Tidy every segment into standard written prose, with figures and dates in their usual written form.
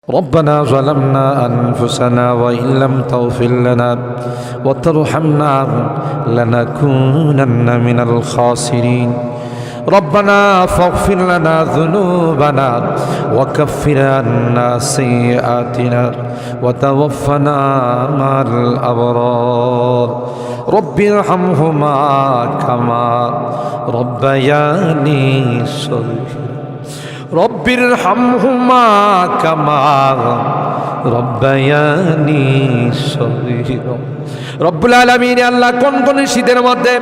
ربنا ظلمنا أنفسنا وإن لم تغفر لنا وترحمنا لنكونن من الخاسرين ربنا فاغفر لنا ذنوبنا وكفر عنا سيئاتنا وتوفنا مع الأبرار رب ارحمهما كما ربياني صغيرا رب ارحمهما كما ربياني صغيرا রব্বুল আলামিন আল্লাহ কোন শীতের মধ্যে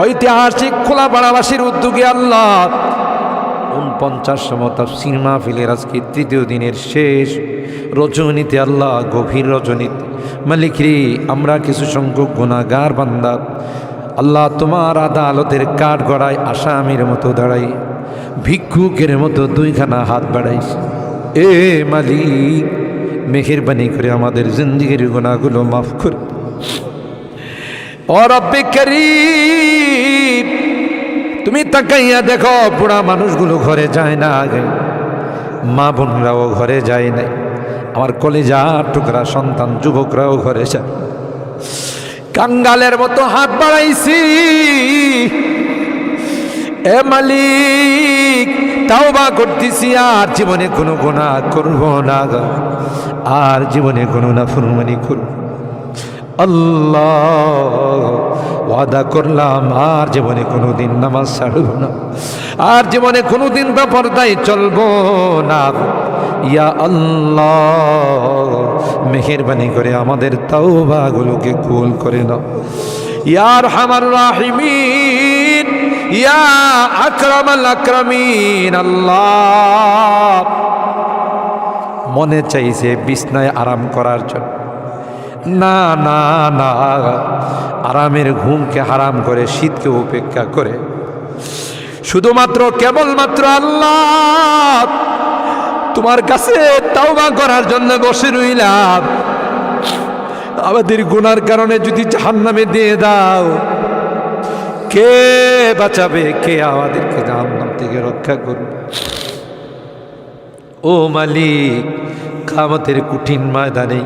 ঐতিহাসিক খোলাপাড়াবাসীর উদ্যোগে আল্লাহ 49তম তাফসীর মাহফিলের আজকে তৃতীয় দিনের শেষ রজনীতে আল্লাহ গভীর রজনীতে মালিক রে আমরা কিছু সংখ্যক গুনাহগার বান্দা আল্লাহ তোমার আদালতের কাঠগড়ায় আসামির মতো দাঁড়াই ভিক্ষুকের মতো দুইখানা হাত বাড়াইছি এ মালিক মেহেরবানি করে আমাদের জিন্দেগির গুনাহগুলো মাফ করে ও রব্বে করিম তুমি তাকাইয়া দেখো পুরা মানুষগুলো ঘরে যায় না আগে মা বোনরাও ঘরে যায় নাই আমার কলিজার টুকরা সন্তান যুবকরাও ঘরে যায় কাঙ্গালের মতো হাত বাড়াইছি এ মালিক তাওবা করতেছি আর জীবনে কোনো গুনাহ করব না আর জীবনে কোনো নাফরমানি করব আল্লাহ ওয়াদা করলাম আর জীবনে কোনোদিন নামাজ ছাড়ব না আর জীবনে কোনোদিন বেপরদায় চলবো না ইয়া আল্লাহ মেহেরবানি করে আমাদের তাওবাগুলোকে কবুল করে নাও ইয়া আরহামার রাহিমিন ইয়া আকরামাল আকরামিন আল্লাহ মনে চাইছে বিছনায় আরাম করার জন্য না না না আরামের ঘুমকে হারাম করে শীতকে উপেক্ষা করে শুধুমাত্র কেবলমাত্র আল্লাহ তোমার কাছে তাওবা করার জন্য বসে রইলাম আমাদের গুনার কারণে যদি জাহান্নামে দিয়ে দাও কে বাঁচাবে কে আমাদেরকে জাহান্নাম থেকে রক্ষা করবে ও মালিক কিয়ামতের কঠিন ময়দানে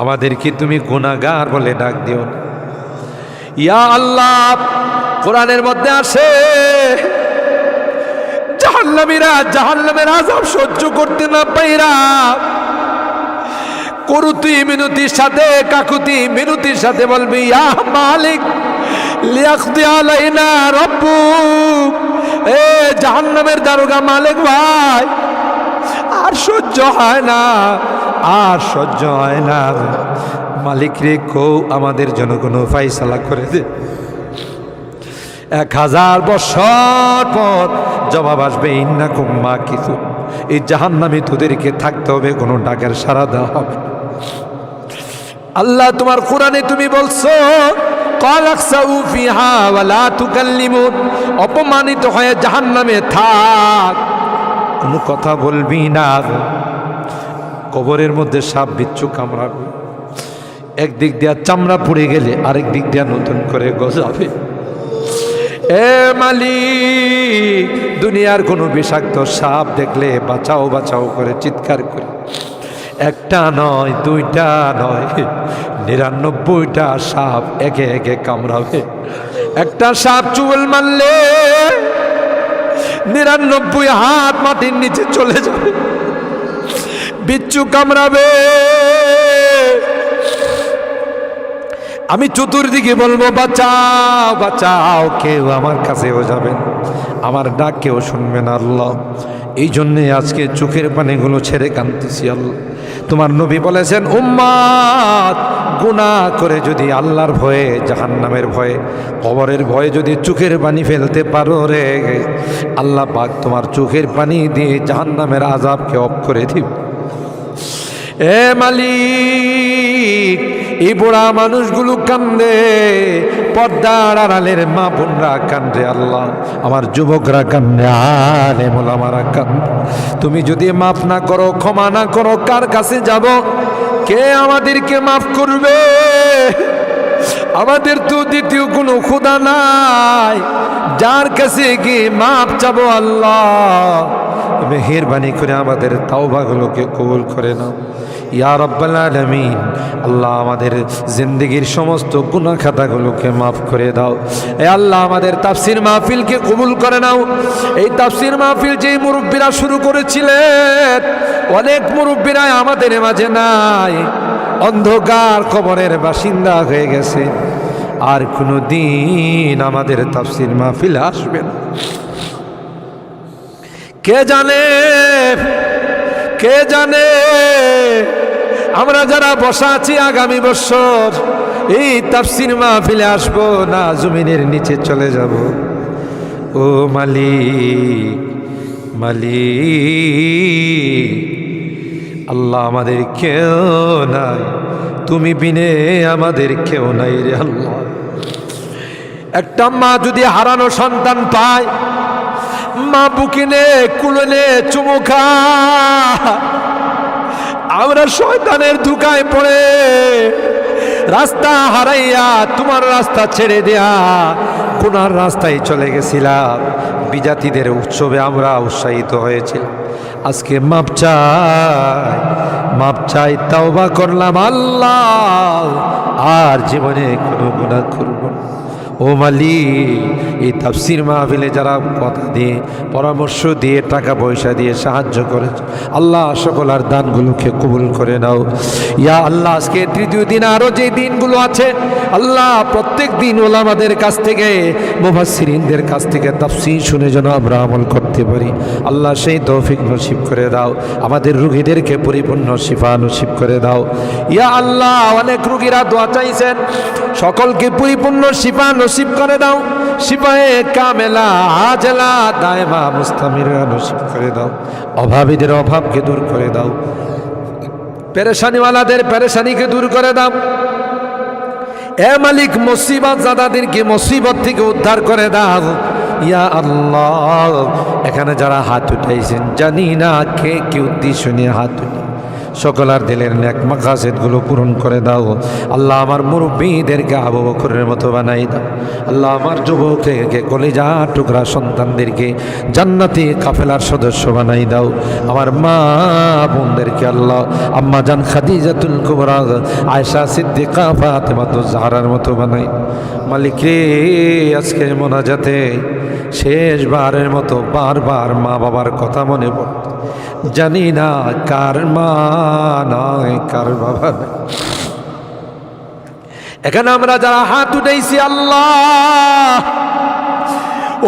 আমাদেরকে তুমি গুনাহগার বলে ডাক দিও না ইয়া আল্লাহ কোরআনের মধ্যে আসে জাহান্নামীরা জাহান্নামের আযাব সহ্য করতে না পাইরা করুতি মিনতির সাথে কাকুতি মিনতির সাথে বলবি ইয়া মালিক লিয়াকদি আলাইনা রাব্বুক এ জাহান্নামের দারোগা মালিক ভাই আর সহ্য হয় না আর সহ্য হয় না মালিক রে কও আমাদের জন্য কোনো ফায়সালা করে দে 1000 বছর পর জবাব আসবে ইন্নাকুম মাকিসু এই জাহান্নামে তোদেরকে থাকতে হবে কোনো ডাকের সাড়া দেওয়া হবে আল্লাহ তোমার কোরআনে তুমি বলছো কালাকসাউ ফিহা ওয়ালা তুকাল্লিমুন অপমানিত হয়ে জাহান্নামে থাক কোনো কথা বলবি না কবরের মধ্যে সাপ বিচ্ছু কামড়াবে একদিক দিয়া চামড়া পুড়ে গেলে আরেক দিক দিয়া নতুন করে গজাবে এ মালিক দুনিয়ার কোনো বিষাক্ত সাপ দেখলে বাঁচাও বাঁচাও করে চিৎকার করে একটা নয় দুইটা নয় 99টা সাপ একে একে কামড়াবে একটা সাপ চুল মারলে 99 হাত মাটির নিচে চলে যাবে বিচ্ছু কামড়াবে আমি চতুর্দিকে বলবো বাঁচাও বাঁচাও কেউ আমার কাছেও যাবেন আমার ডাক কেউ শুনবেন আল্লাহ এই জন্যে আজকে চোখের পানিগুলো ছেড়ে কাঁদতেছি আল্লাহ তোমার নবী বলেছেন উম্মাত গুনাহ করে যদি আল্লাহর ভয়ে জাহান্নামের ভয়ে কবরের ভয়ে যদি চোখের পানি ফেলতে পারো রে আল্লাহ পাক তোমার চোখের পানি দিয়ে জাহান্নামের আযাবকে অফ করে দিবে এ মালিক এই বুড়া মানুষগুলো কান্দে পর্দার আড়ালের মা বোনরা কান্দে আল্লাহ আমার যুবকরা কান্দে আলেম ওলামারা কান্দে তুমি যদি মাফ না করো ক্ষমা না করো কার কাছে যাব কে আমাদেরকে মাফ করবে আমাদের তো দ্বিতীয় কোনো খোদা নাই যার কাছে গিয়ে মাফ চাবো আল্লাহ মেহেরবানি করে আমাদের তাওবাগুলোকে কবুল করে নাও ইয়া রাব্বাল আলামিন। আল্লাহ আমাদের জিন্দেগির সমস্ত গুনাহ খাতাগুলোকে মাফ করে দাও। এ আল্লাহ আমাদের তাফসীর মাহফিলকে কবুল করে নাও। এই তাফসীর মাহফিল যেই মুরব্বীরা শুরু করেছিলেন, অনেক মুরব্বীরা আমাদের মাঝে নাই, অন্ধকার কবরের বাসিন্দা হয়ে গেছে, আর কোনো দিন আমাদের তাফসীর মাহফিল আসবে না। কে জানে, কে জানে আমরা যারা বসা আছি আগামী বছর এই তাফসীর মাহফিলে আসবো না জমিনের নিচে চলে যাব। ও মালিক, মালিক আল্লাহ, আমাদের কেউ নাই, তুমি বিনে আমাদের কেউ নাই রে আল্লাহ। একটা মা যদি হারানো সন্তান পায়, মা বুকিনে কুলনে চুমু খায়, আমরা শয়তানের ধোঁকায় পড়ে রাস্তা হারাইয়া তোমার রাস্তা ছেড়ে দেয়া গুনার রাস্তায় চলে গেছিলাম। বিজাতিদের উৎসবে আমরা উৎসাহিত হয়েছিলাম, আজকে মাপ চাই, মাপ চাই, তাওবা করলাম আল্লাহ, আর জীবনে কোনো গুনাহ করব না। ও মালিক, এই তাফসীর মাহফিলে যারা কথা দিয়ে, পরামর্শ দিয়ে, টাকা পয়সা দিয়ে সাহায্য করেছে, আল্লাহ সকলের দানগুলোকে কবুল করে নাও ইয়া আল্লাহ। আজকে তৃতীয় দিন, আরও যে দিনগুলো আছে আল্লাহ, প্রত্যেক দিন ওলামাদের কাছ থেকে, মুফাসসিরিনদের কাছ থেকে তাফসীর শুনে যেন আমরা আমল করতে পারি আল্লাহ, সেই তৌফিক নসিব করে দাও। আমাদের রোগীদেরকে পরিপূর্ণ শিফা নসিব করে দাও ইয়া আল্লাহ। অনেক রোগীরা দোয়া চাইছেন, সকলকে পরিপূর্ণ শিফা নসিব করে দাও। শিফায়ে কামেলা আজলা দায়মা মুস্তামিরা নসিব করে দাও। অভাবীদের অভাবকে দূর করে দাও, পেরেশানিওয়ালাদের পেরেশানিকে দূর করে দাও। এ মালিক, মুসিবত জাদাদেরকে মুসিবত থেকে উদ্ধার করে দাও ইয়া আল্লাহ। এখানে যারা হাত উঠাইছেন, জানি না কে কি উদ্দেশ্য নিয়ে হাত উঠে, সকলার দিলের নেক মাকাসিদগুলো পূরণ করে দাও আল্লাহ। আমার মুরব্বীদেরকে আবু বকরের মতো বানাই দাও আল্লাহ। আমার যুবককে কলিজা টুকরা সন্তানদেরকে জান্নাতি কাফেলার সদস্য বানাই দাও। আমার মা বোনদেরকে আল্লাহ, আম্মা জান খাদিজাতুল কুবরা, আয়েশা সিদ্দিকা, ফাতেমাতুজ জাহরার মতো বানাই। মালিক রে, আজকের মোনাজাতে শেষবারের মতো বারবার মা বাবার কথা মনে পড়ে, জানি না কার মা নাই, কার বাবা নাই। এখানে আমরা যারা হাত উঠাইছি আল্লাহ,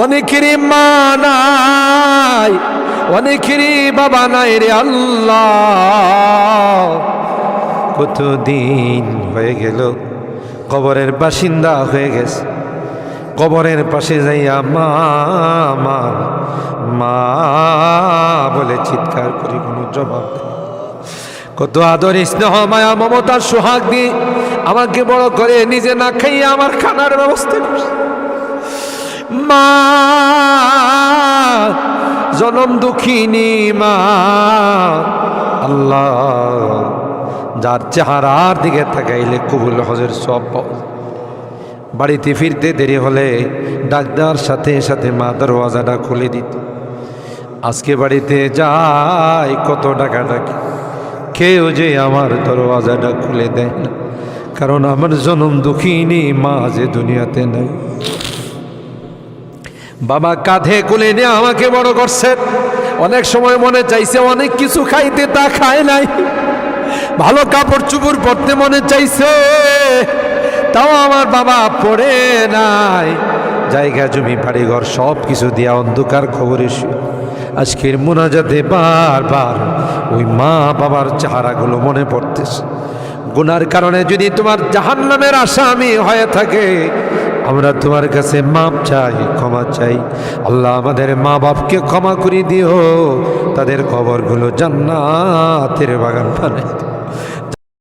অনেকেরই মা নাই, অনেকেরই বাবা নাই রে আল্লাহ। কতদিন হয়ে গেল কবরের বাসিন্দা হয়ে গেছে, কবরের পাশে যাইয়া মা মা মা বলে চিৎকার করি, কোনো জবাব দেয়। কত আদর স্নেহ মায়া মমতার সোহাগ দিয়ে আমাকে বড় করে, নিজে না খাইয়ে আমার খানার ব্যবস্থা করছে। মা জনম দুঃখিনী মা আল্লাহ, যার চেহারার দিকে তাকাইলে কবুল হজের সব পাওয়া। বাড়িতে ফিরতে দেরি হলে ডাক্তার সাথে সাথে মা দরওয়াজাটা খুলে দিত। আজকে বাড়িতে যাই কত টাকা ডাকি, কেউ যে আমার দরওয়াজাটা খুলে দেয় না, কারণ আমার জনম দুঃখিনী মা যে দুনিয়াতে নাই। বাবা কাঁধে কোলে নিয়ে আমাকে বড় করছে। অনেক সময় মনে চাইছে অনেক কিছু খাইতে, তা খায় নাই। ভালো কাপড় চুপড় পরতে মনে চাইছে, তাও আমার বাবা পড়ে নাই। জায়গা জমি বাড়িঘর সব কিছু দিয়া অন্ধকার খবরে আজকের মোনাজাতে বারবার ওই মা বাবার চেহারাগুলো মনে পড়তেছে। গুনার কারণে যদি তোমার জাহান্নামের আসামি হয়ে থাকে, আমরা তোমার কাছে মাপ চাই, ক্ষমা চাই আল্লাহ। আমাদের মা বাপকে ক্ষমা করে দিও, তাদের কবরগুলো জান্নাতের বাগান বানাই দিও।